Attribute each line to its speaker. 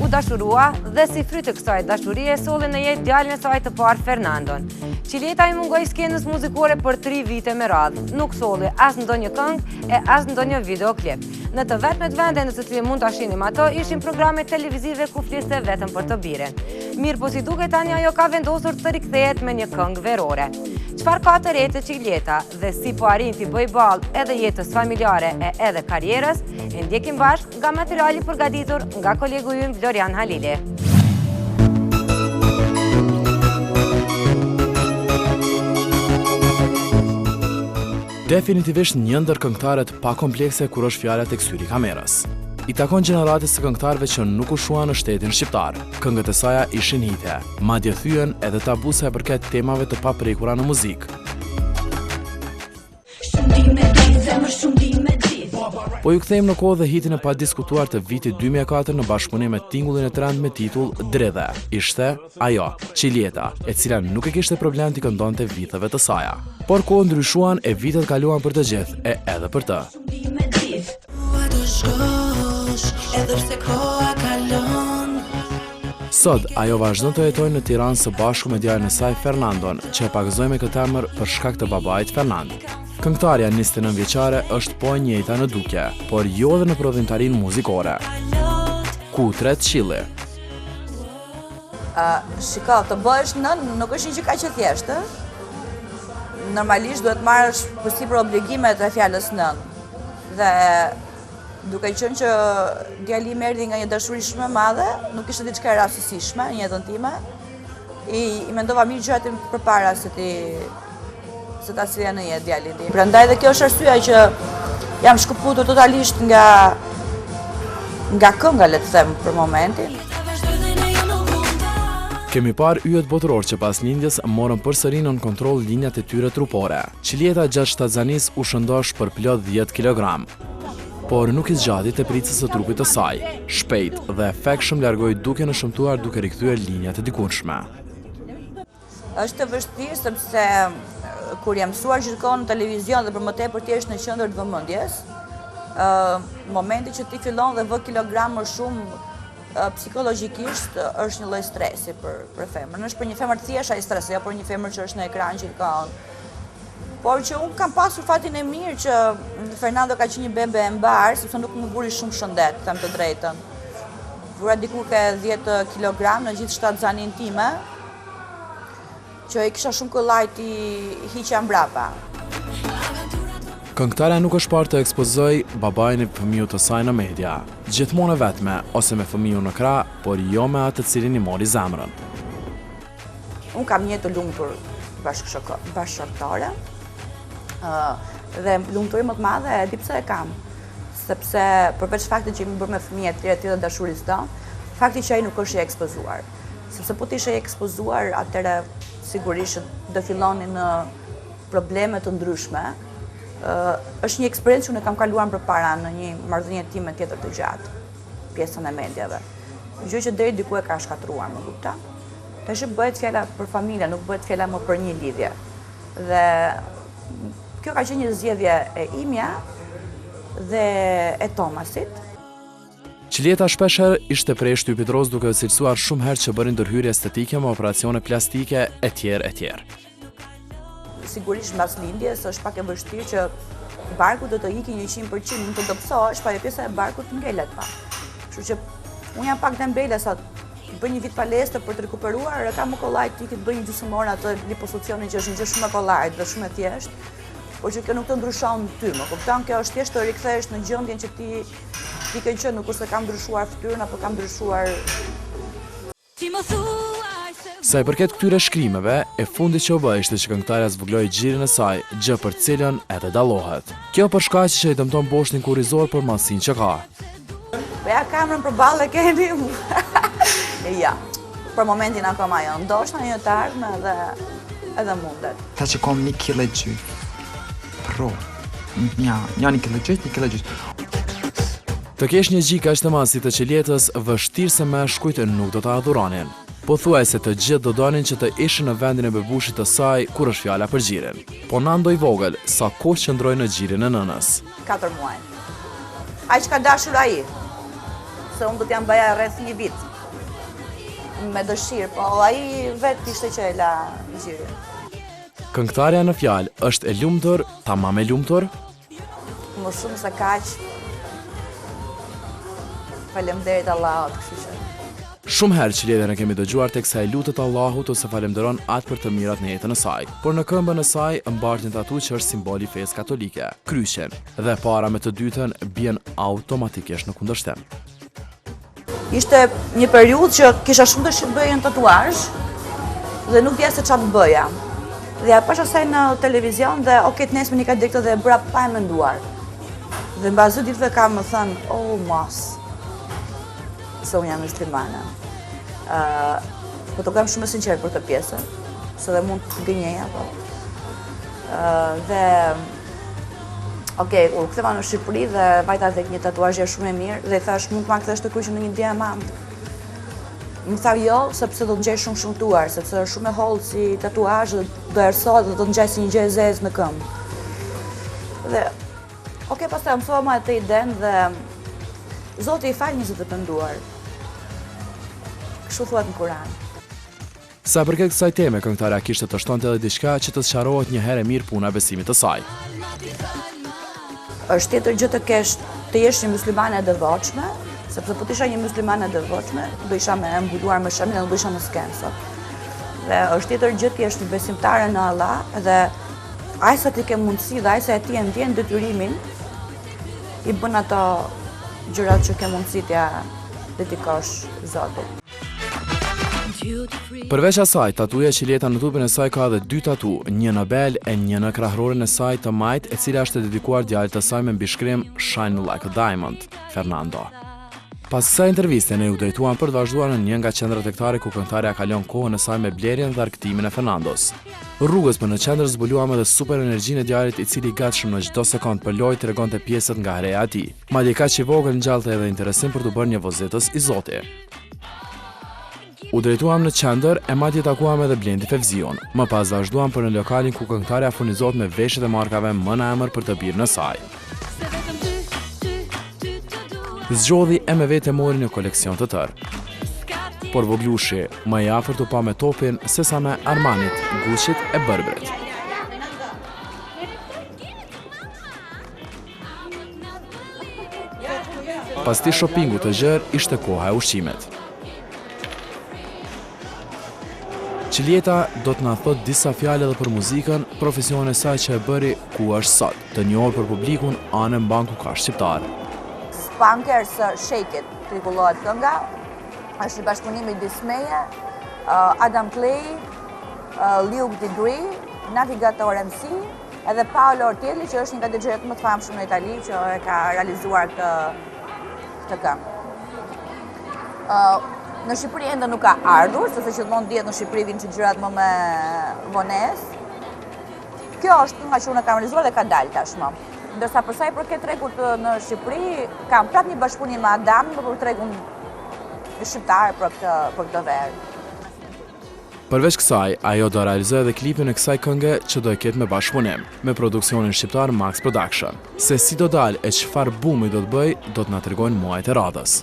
Speaker 1: u dashurua dhe si fry të kësaj dashurie solli në jetë djalin e saj të parë Fernandon. Qiljeta i mungoi skenës muzikore për 3 vite me radhë, nuk solli as ndonjë këngë e as ndonjë videoklip. Në të vetmet vende në të cilin mund ta shihnim ato ishin programe televizive ku fliste vetëm për të biren. Mirë po si duket tani ajo ka vendosur të rikthehet me një këngë verore. Çfarë ka të re te Qiljeta dhe si po arrin t'i bëj ballë edhe jetës familjare e edhe karrierës, e ndjekim bashkë nga materiali përgatitur nga kolegu ynë Florian Halili.
Speaker 2: Definitivisht një ndër këngëtarët pa komplekse kur është fjala tek syri kamerës. I takon gjeneratës së këngëtarëve që nuk u shuan në shtetin shqiptar. Këngët e saj ishin hite, madje thyen edhe tabu sa e përket temave të paprekura në muzikë. Po ju kthejmë në kohë dhe hitin e padiskutuar të vitit 2004 në bashkëpunim me tingullin e trend me titull Dredhe. Ishte ajo, Qiljeta, e cila nuk e kishte problem t'i këndonte viteve të saja. Por kohë ndryshuan e vitet kaluan për të gjithë e edhe për të. Sot, ajo vazhdon të jetojnë në Tiranë së bashku me djalin e saj Fernandon, që e pagëzoi me këtë emër për shkak të babait Fernand. Këngëtarja 29 vjeçare është po e njëjta në dukje, por jo edhe në prodhimtarinë muzikore. Ku tret qilli?
Speaker 3: Shiko, të bësh nën nuk është një gjë kaq e thjeshtë. Normalisht duhet marrësh përsipër obligimet e fjalës nën. Dhe duke qenë që djali im erdhi nga një dashuri shumë e madhe, nuk ishte diçka e rastësishme në jetën time. I mendova mirë gjërat përpara se ta sillja në jetë djalin tim. Prandaj dhe kjo është arsyeja që jam shkëputur totalisht nga kënga, le të them, për momentin.
Speaker 2: Kemi parë yjet botëror që pas lindjes morën përsëri nën kontroll linjat e tyre trupore. Qiljeta gjatë shtatzanis u shëndosh për plot 10 kg. Por nuk i zgjati tepëricës së trupit të saj. Shpejt dhe efektshëm largoi duke në shëmtuar duke rikthyer linjat e dikunshme.
Speaker 3: Është vështirë sepse kur jam mësuar gjithkohë në televizion dhe për më tepër ti je në qendër të vëmendjes, momenti që ti fillon dhe vë kilogram më shumë psikologjikisht është një lloj stresi për femrën. Është për një femër të thjeshtë ai stres, jo për një femër që është në ekran gjithkohë. Por që unë kam pasur fatin e mirë që Fernando ka qenë një bebe e mbar, sepse nuk më vuri shumë shëndet, them të drejtën. Vura diku ke 10 kg në gjithë shtatzanin time, që i kisha shumë kollaj t'i hiqja mbrapa.
Speaker 2: Këngëtarja nuk është parë të ekspozoj babain e fëmijës të saj në media, gjithmonë e vetme ose me fëmijën në krah, por jo me atë të cilin i mori zemrën.
Speaker 3: Unë kam një të lumtur bashkëshortore, dhe lumturi më të madhe e di pse e kam, sepse përveç faktit që i më bërë me fëmijë të tjerë dashurisë tonë, fakti që ai nuk është i ekspozuar. Sepse po t'ishe i ekspozuar, atëre sigurisht do fillonin në probleme të ndryshme. Është një eksperiencë që unë kam kaluar përpara në një marrëdhënie time tjetër të gjatë, pjesën e mediave. Gjë që deri diku e ka shkatruar, më kupton? Tash bëhet fjala për familje, nuk bëhet fjala më për një lidhje. Dhe kjo ka qenë një zgjedhje e imja dhe e Tomasit.
Speaker 2: Qiljeta shpeshherë ishte prej shtypit roz duke u cilësuar shumë herë që bërin ndërhyrje estetike me operacione plastike etj.
Speaker 3: Sigurisht mbas lindjes është pak e vështirë që barku do të ikë 100%, mund të dobësohesh, pa e pjesa e barkut ngelet pa. Kështu që unë jam pak dembele sa bëj një vit palestër për të rikuperuar, e kam më kollaj të ikit bëj një gjysmore atë liposuccionin që është një gjë shumë e kollajt dhe shumë e thjeshtë, por që kjo nuk të ndryshon ty, më kupton? Kjo është thjesht të rikthehesh në gjendjen që ti ke qenë, nuk është se kam ndryshuar fytyrën apo kam ndryshuar.
Speaker 2: Sa i përket këtyre shkrimeve, e fundit që u bë ishte që këngëtarja zvogloi xhirin e saj, gjë për cilën edhe dallohet. Kjo për shkak që i dëmton boshtin kurrizor për mallsinë që ka.
Speaker 3: Po ja kamerën përballë keni. Ja. Për momentin akoma jo, ndoshta një të ardhme edhe mundet.
Speaker 4: Ta që kom 1 kg gjysmë. Pro. Ja, 1 kg gjysmë, 1 kg gjysmë.
Speaker 2: Të kesh një gjik aq të madh si të Qiljetës, vështirë se me shkujtë nuk do ta adhuronin. Pothuajse të gjithë do donin që të ishin në vendin e bebushit të saj kur është fjala për xhirin. Po Nando i vogël, sa kohë qëndroi në xhirin e nënës?
Speaker 3: 4 muaj. Aq ka dashur ai. se unë do t'jam bëja rreth një vit. Me dëshirë, po ai vetë ishte që e la gjirin.
Speaker 2: Këngëtarja në fjalë është e lumtur, tamam e lumtur?
Speaker 3: Më shumë se kaq. Faleminderit Allahut, kështu që.
Speaker 2: Shumë herë Çiletën e kemi dëgjuar teksa e lutet Allahut ose falenderon atë për të mirat në jetën e saj, por në këmbën e saj mbartin tatu që është simboli i fesë katolike, kryqen, dhe para me të dytën bien automatikisht në kundërshtim.
Speaker 3: Ishte një periudhë që kisha shumë dëshirë të bëja një tatuazh dhe nuk dija se çfarë të bëja. Dhe ja pash asaj në televizion dhe okay, të nesër një ka diktë dhe e bëra pa e menduar. Dhe mbas dy ditëve kam më thënë, oh mos, se unë jam muslimane. Po të kam shumë sinqert për këtë pjesën, se dhe mund të gënjeja, po. Dhe, okej, u ktheva në Shqipëri dhe vajta tek një tatuazher shumë e mirë dhe i thash mund të ma kthesh të kryqin në një diamant. Më tha jo, sepse do të ngjej shumë shëmtuar, sepse është shumë e hollë si tatuazh dhe do erësohet dhe do të ngjej si një gjë e zezë në këmbë. Dhe, okej, pastaj mësova më atë idenë dhe Zoti i fal njerëzit të penduar. Kështu thuhet në Kur'an.
Speaker 2: Sa përket kësaj teme, këngëtarja kishte të shtonte edhe diçka që të sqarohet një herë mirë puna e besimit të saj.
Speaker 3: Është tjetër gjë të jesh një muslimane e devotshme, sepse po të isha një muslimane e devotshme, do isha me mbuluar me shamin dhe do isha në skenë sot. Dhe është tjetër gjë të jesh një besimtare në Allah dhe ai sa ti ke mundësi dhe ai sa ti e ndjen detyrimin i bën ato gjërat që ke mundësi t'ja dedikosh Zotit.
Speaker 2: Përveç asaj, tatuja Çileta në trupin e saj ka edhe 2 tatu, një në bel e një në krahërorin e saj të majt, e cila është dedikuar djalit të saj me mbishkrim Shine Like a Diamond, Fernando. Pas kësaj interviste ne u drejtuam për të vazhduar në një nga qendrat hektare ku këngëtarja kalon kohën e saj me blerjen dhe arktimin e Fernandos. Rrugës për në qendër zbuluam edhe super energjinë e djalit i cili gatshëm në çdo sekond për lojë tregonte pjesët nga hreja e tij. Madje kaq i vogël ngjallte edhe interesim për të bërë një vozetës i Zotit. U drejtuam në qendër e madje takuam edhe Blendi Fevzion. Më pas vazhduam për në lokalin ku këngëtarja furnizohet me veshjet e markave më në emër për të birën e saj. Zgjodhi e me vete mori në koleksion të tërë. Por voglushi më i afërt u pa me topin sesa me Armanit, Gucci't e Burberryt. Pas ti shoppingu të gjerë, ishte koha e ushqimet. Çileta do të na thot disa fjalë edhe për muzikën, profesionin e saj që e bëri ku është sot, të njohur për publikun anën banku ka shqiptar.
Speaker 3: Spankers Shake It, titullohet kënga, është një bashkëpunim i Dismeje, Adam Clay, Luke Degree, Navigator MC, edhe Paolo Ortelli, që është një nga DJ-t më të famshëm në Itali, që e ka realizuar këtë këngë. Në Shqipëri ende nuk ka ardhur, sepse gjithmonë dihet në Shqipëri vinë që gjërat më me vonesë. Kjo është nga që unë e kam realizuar dhe ka dalë tashmë. Ndërsa për sa i përket tregut në Shqipëri, kam prap një bashkëpunim me Adam për tregun shqiptar për këtë verë.
Speaker 2: Përveç kësaj, ajo do realizoj edhe klipin e kësaj kënge që do e ketë me bashkëpunim, me produksionin shqiptar Max Production. Se si do dalë e çfarë bumi do të bëj, do të na tregojnë muajt e radhës.